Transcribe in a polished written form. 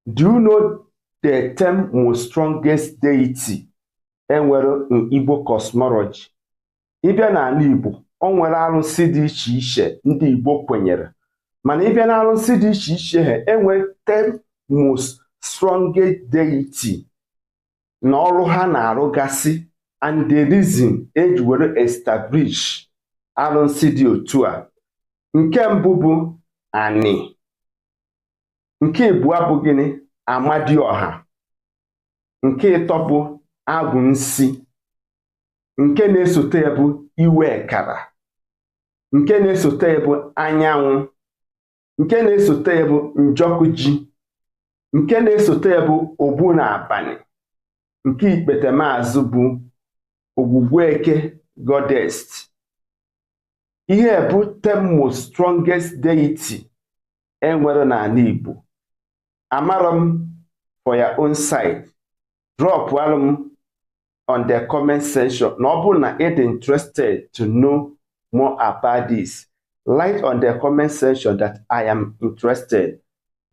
Do you know the 10 most strongest deity enwere in Igbo cosmology? Ịbịa n'ala Igbo, o nwere arụsị dị iche iche ndị Igbo kwenyere. Mana ịbịa na arụsị dị iche iche ha, enwere 10 most strongest deity na ọrụ ha na-arụgasị, and the reason eji were establish arụsị dị otu a. Nke mbụ bụ Ani. Nke abụọ bụ gịnị? Amadioha. Nke ịtọ bụ Agụnsi. Nke na-esote ya bụ Iwekara. Nke na-esote ya bụ Anyanwụ. Nke na-esote ya bụ Njọkụji. Nke na-esote ya bụ Ogbunabani. Nke ikpetemazụ bụ Ogwugwueke goddess. Ihe bụ 10 most strongest deity enwere n'ala Igbo. Amara m for your own side. Drop on the comment section. Na ọ bụrụ na you're interested to know more about this, write on the comment section that I am interested.